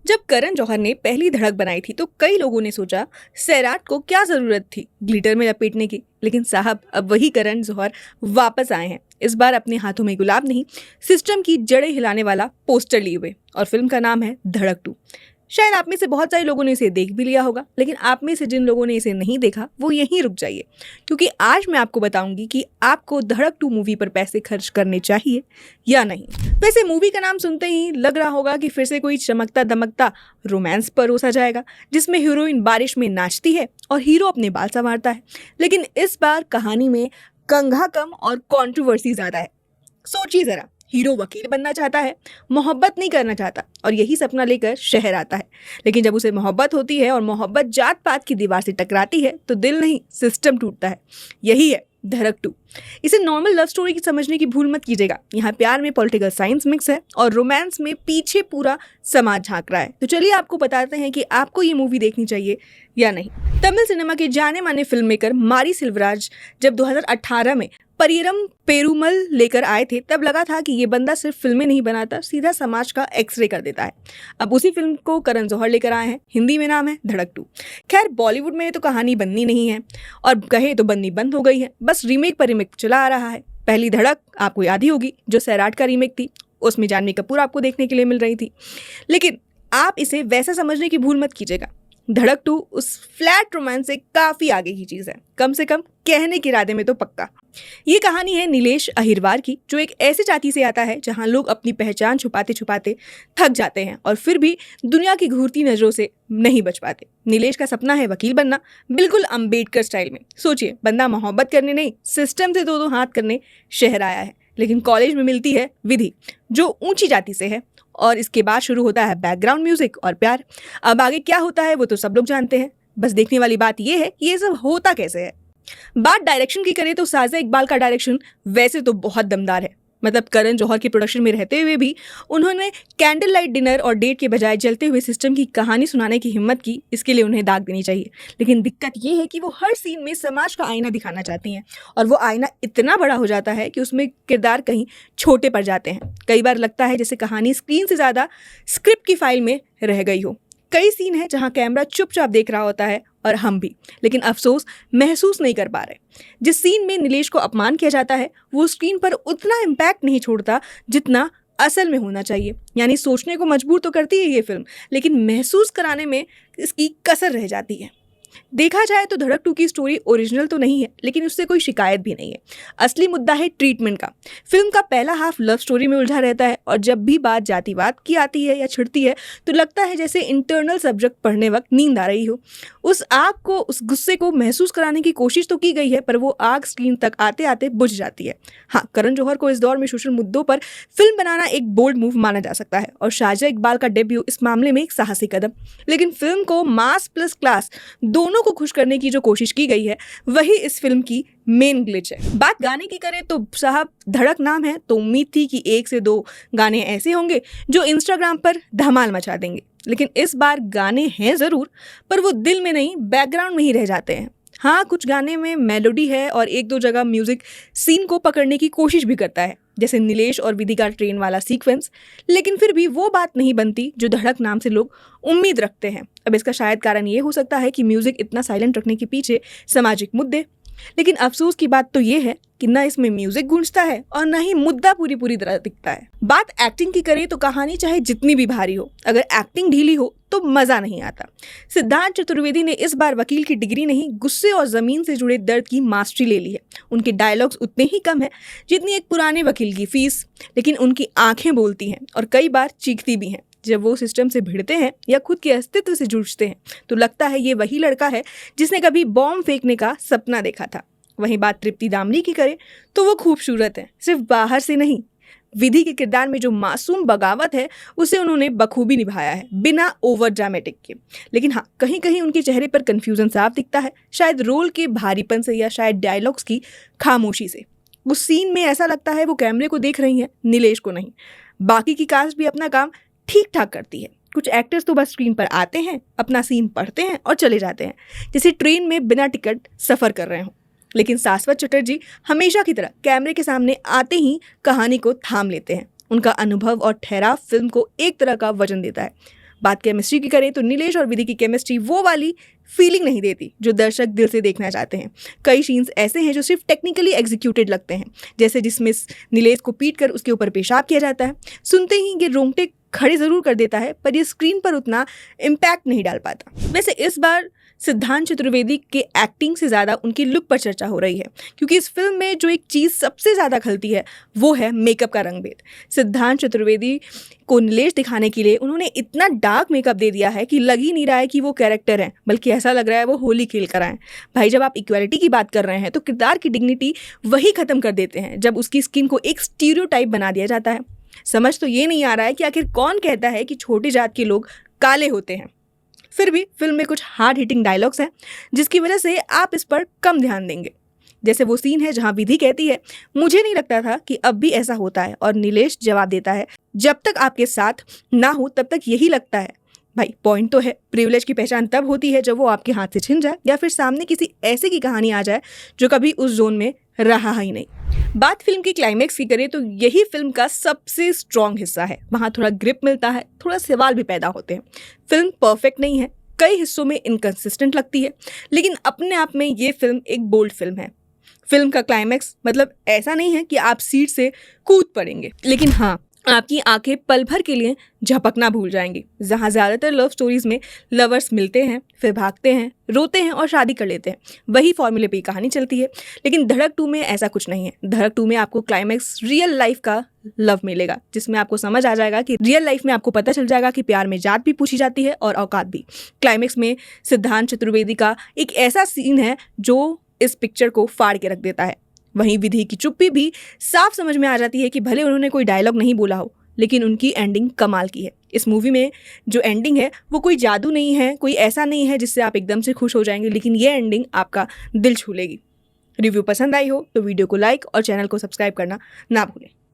जब करण जौहर ने पहली धड़क बनाई थी तो कई लोगों ने सोचा सैराट को क्या जरूरत थी ग्लिटर में लपेटने की। लेकिन साहब अब वही करण जौहर वापस आए हैं, इस बार अपने हाथों में गुलाब नहीं, सिस्टम की जड़ें हिलाने वाला पोस्टर लिए हुए। और फिल्म का नाम है धड़क 2। शायद आप में से बहुत सारे लोगों ने इसे देख भी लिया होगा, लेकिन आप में से जिन लोगों ने इसे नहीं देखा वो यहीं रुक जाइए, क्योंकि आज मैं आपको बताऊंगी कि आपको धड़क 2 मूवी पर पैसे खर्च करने चाहिए या नहीं। वैसे मूवी का नाम सुनते ही लग रहा होगा कि फिर से कोई चमकता दमकता रोमांस परोसा जाएगा, जिसमें हीरोइन बारिश में नाचती है और हीरो अपने बाल संवारता है। लेकिन इस बार कहानी में कंघा कम और कंट्रोवर्सी ज्यादा है। सोचिए जरा, हीरो वकील बनना चाहता है, मोहब्बत नहीं करना चाहता और यही सपना लेकर शहर आता है। लेकिन जब उसे मोहब्बत होती है और मोहब्बत जात पात की दीवार से टकराती है तो दिल नहीं, सिस्टम टूटता है। यही है धड़क 2। इसे नॉर्मल लव स्टोरी की समझने की भूल मत कीजिएगा। यहाँ प्यार में पॉलिटिकल साइंस मिक्स है और रोमांस में पीछे पूरा समाज झांक रहा है। तो चलिए आपको बताते हैं कि आपको ये मूवी देखनी चाहिए या नहीं। तमिल सिनेमा के जाने माने फिल्म मेकर मारी सिल्वराज जब 2018 में परियरम पेरुमल लेकर आए थे, तब लगा था कि ये बंदा सिर्फ फिल्में नहीं बनाता, सीधा समाज का एक्सरे कर देता है। अब उसी फिल्म को करण जौहर लेकर आए हैं, हिंदी में नाम है धड़क 2। खैर बॉलीवुड में तो कहानी बननी नहीं है और कहे तो बननी बंद हो गई है, बस रीमेक पर रीमेक चला आ रहा है। पहली धड़क आपको याद ही होगी, जो सैराट का रीमेक थी, उसमें जानवी कपूर आपको देखने के लिए मिल रही थी। लेकिन आप इसे वैसा समझने की भूल मत कीजिएगा। धड़क 2 उस फ्लैट रोमांस से काफी आगे की चीज है, कम से कम कहने के इरादे में तो पक्का। ये कहानी है नीलेश अहिरवार की, जो एक ऐसी जाति से आता है जहां लोग अपनी पहचान छुपाते छुपाते थक जाते हैं और फिर भी दुनिया की घूरती नजरों से नहीं बच पाते। नीलेश का सपना है वकील बनना, बिल्कुल अंबेडकर स्टाइल में। सोचिए, बंदा मोहब्बत करने नहीं, सिस्टम से दो हाथ करने शहर आया है। लेकिन कॉलेज में मिलती है विधि, जो ऊंची जाति से है, और इसके बाद शुरू होता है बैकग्राउंड म्यूजिक और प्यार। अब आगे क्या होता है वो तो सब लोग जानते हैं, बस देखने वाली बात ये है कि ये सब होता कैसे है। बात डायरेक्शन की करें तो साजिद इकबाल का डायरेक्शन वैसे तो बहुत दमदार है। मतलब करण जौहर के प्रोडक्शन में रहते हुए भी उन्होंने कैंडल लाइट डिनर और डेट के बजाय जलते हुए सिस्टम की कहानी सुनाने की हिम्मत की, इसके लिए उन्हें दाग देनी चाहिए। लेकिन दिक्कत ये है कि वो हर सीन में समाज का आईना दिखाना चाहती हैं और वो आईना इतना बड़ा हो जाता है कि उसमें किरदार कहीं छोटे पड़ जाते हैं। कई बार लगता है जैसे कहानी स्क्रीन से ज़्यादा स्क्रिप्ट की फाइल में रह गई हो। कई सीन है जहां कैमरा चुपचाप देख रहा होता है और हम भी, लेकिन अफसोस महसूस नहीं कर पा रहे। जिस सीन में नीलेश को अपमान किया जाता है वो स्क्रीन पर उतना इम्पैक्ट नहीं छोड़ता जितना असल में होना चाहिए। यानी सोचने को मजबूर तो करती है ये फिल्म, लेकिन महसूस कराने में इसकी कसर रह जाती है। देखा जाए तो धड़क 2 की स्टोरी ओरिजिनल तो नहीं है, लेकिन उससे कोई शिकायत भी नहीं है। असली मुद्दा है ट्रीटमेंट का। फिल्म का पहला हाफ लव स्टोरी में उलझा रहता है और जब भी बात जातिवाद की आती है या छिड़ती है तो लगता है जैसे इंटरनल सब्जेक्ट पढ़ने वक्त नींद आ रही हो। उस आग को, उस गुस्से को महसूस कराने की कोशिश तो की गई है, पर वो आग स्क्रीन तक आते आते बुझ जाती है। हाँ, करण जौहर को इस दौर में सोशल मुद्दों पर फिल्म बनाना एक बोल्ड मूव माना जा सकता है और शाहजहां इकबाल का डेब्यू इस मामले में एक साहसी कदम। लेकिन फिल्म को मास प्लस क्लास दोनों को खुश करने की जो कोशिश की गई है वही इस फिल्म की मेन ग्लिच है। बात गाने की करें तो साहब धड़क नाम है तो उम्मीद थी कि 1 से 2 गाने ऐसे होंगे जो इंस्टाग्राम पर धमाल मचा देंगे। लेकिन इस बार गाने हैं जरूर, पर वो दिल में नहीं, बैकग्राउंड में ही रह जाते हैं। हाँ, कुछ गाने में मेलोडी है और 1-2 जगह म्यूजिक सीन को पकड़ने की कोशिश भी करता है, जैसे नीलेश और विधि का ट्रेन वाला सीक्वेंस। लेकिन फिर भी वो बात नहीं बनती जो धड़क नाम से लोग उम्मीद रखते हैं। अब इसका शायद कारण ये हो सकता है कि म्यूजिक इतना साइलेंट रखने के पीछे सामाजिक मुद्दे। लेकिन अफसोस की बात तो ये है कि ना इसमें म्यूजिक गूंजता है और ना ही मुद्दा पूरी तरह दिखता है। बात एक्टिंग की करें तो कहानी चाहे जितनी भी भारी हो, अगर एक्टिंग ढीली हो तो मजा नहीं आता। सिद्धार्थ चतुर्वेदी ने इस बार वकील की डिग्री नहीं, गुस्से और जमीन से जुड़े दर्द की मास्टरी ले ली है। उनके डायलॉग्स उतने ही कम है जितनी एक पुराने वकील की फीस, लेकिन उनकी आंखें बोलती हैं और कई बार चीखती भी हैं। जब वो सिस्टम से भिड़ते हैं या खुद के अस्तित्व से जूझते हैं तो लगता है ये वही लड़का है जिसने कभी बॉम्ब फेंकने का सपना देखा था। वहीं बात तृप्ति दामली की करें तो वो खूबसूरत है, सिर्फ बाहर से नहीं। विधि के किरदार में जो मासूम बगावत है उसे उन्होंने बखूबी निभाया है, बिना ओवर ड्रामेटिक के। लेकिन हाँ, कहीं कहीं उनके चेहरे पर कंफ्यूजन साफ दिखता है, शायद रोल के भारीपन से या शायद डायलॉग्स की खामोशी से। उस सीन में ऐसा लगता है वो कैमरे को देख रही हैं, नीलेश को नहीं। बाकी की कास्ट भी अपना काम ठीक ठाक करती है। कुछ एक्टर्स तो बस स्क्रीन पर आते हैं, अपना सीन पढ़ते हैं और चले जाते हैं, जैसे ट्रेन में बिना टिकट सफर कर रहे हों। लेकिन शाश्वत चटर्जी हमेशा की तरह कैमरे के सामने आते ही कहानी को थाम लेते हैं। उनका अनुभव और ठहराव फिल्म को एक तरह का वजन देता है। बात केमिस्ट्री की करें तो नीलेश और विधि की केमिस्ट्री वो वाली फीलिंग नहीं देती जो दर्शक दिल से देखना चाहते हैं। कई सीन्स ऐसे हैं जो सिर्फ टेक्निकली एग्जीक्यूटेड लगते हैं, जैसे जिसमें नीलेश को पीट कर उसके ऊपर पेशाब किया जाता है। सुनते ही ये रोंगटे खड़े ज़रूर कर देता है, पर ये स्क्रीन पर उतना इम्पैक्ट नहीं डाल पाता। वैसे इस बार सिद्धांत चतुर्वेदी के एक्टिंग से ज़्यादा उनकी लुक पर चर्चा हो रही है, क्योंकि इस फिल्म में जो एक चीज़ सबसे ज़्यादा खलती है वो है मेकअप का रंगभेद। सिद्धांत चतुर्वेदी को नीलेश दिखाने के लिए उन्होंने इतना डार्क मेकअप दे दिया है कि लग ही नहीं रहा है कि वो कैरेक्टर है, बल्कि ऐसा लग रहा है वो होली खेल कर आए। भाई, जब आप इक्वालिटी की बात कर रहे हैं तो किरदार की डिग्निटी वही ख़त्म कर देते हैं जब उसकी स्किन को एक स्टीरियोटाइप बना दिया जाता है। समझ तो ये नहीं आ रहा है कि आखिर कौन कहता है कि छोटी जात के लोग काले होते हैं। फिर भी फिल्म में कुछ हार्ड हिटिंग डायलॉग्स हैं जिसकी वजह से आप इस पर कम ध्यान देंगे। जैसे वो सीन है जहां विधि कहती है, मुझे नहीं लगता था कि अब भी ऐसा होता है, और नीलेश जवाब देता है, जब तक आपके साथ ना हो तब तक यही लगता है। भाई, पॉइंट तो है, प्रिविलेज की पहचान तब होती है जब वो आपके हाथ से छिन जाए या फिर सामने किसी ऐसे की कहानी आ जाए जो कभी उस जोन में रहा ही नहीं। बात फिल्म की क्लाइमैक्स की करें तो यही फिल्म का सबसे स्ट्रॉन्ग हिस्सा है। वहाँ थोड़ा ग्रिप मिलता है, थोड़ा सवाल भी पैदा होते हैं। फिल्म परफेक्ट नहीं है, कई हिस्सों में इनकंसिस्टेंट लगती है, लेकिन अपने आप में ये फिल्म एक बोल्ड फिल्म है। फिल्म का क्लाइमैक्स मतलब ऐसा नहीं है कि आप सीट से कूद पड़ेंगे, लेकिन हाँ, आपकी आंखें पल भर के लिए झपकना भूल जाएंगी। जहाँ ज़्यादातर लव स्टोरीज में लवर्स मिलते हैं, फिर भागते हैं, रोते हैं और शादी कर लेते हैं, वही फॉर्मूले पे कहानी चलती है। लेकिन धड़क 2 में ऐसा कुछ नहीं है। धड़क 2 में आपको क्लाइमैक्स रियल लाइफ का लव मिलेगा, जिसमें आपको समझ आ जाएगा कि रियल लाइफ में आपको पता चल जाएगा कि प्यार में जात भी पूछी जाती है और औकात भी। क्लाइमैक्स में सिद्धांत चतुर्वेदी का एक ऐसा सीन है जो इस पिक्चर को फाड़ के रख देता है। वहीं विधि की चुप्पी भी साफ समझ में आ जाती है कि भले उन्होंने कोई डायलॉग नहीं बोला हो, लेकिन उनकी एंडिंग कमाल की है। इस मूवी में जो एंडिंग है वो कोई जादू नहीं है, कोई ऐसा नहीं है जिससे आप एकदम से खुश हो जाएंगे, लेकिन ये एंडिंग आपका दिल छू लेगी। रिव्यू पसंद आई हो तो वीडियो को लाइक और चैनल को सब्सक्राइब करना ना भूलें।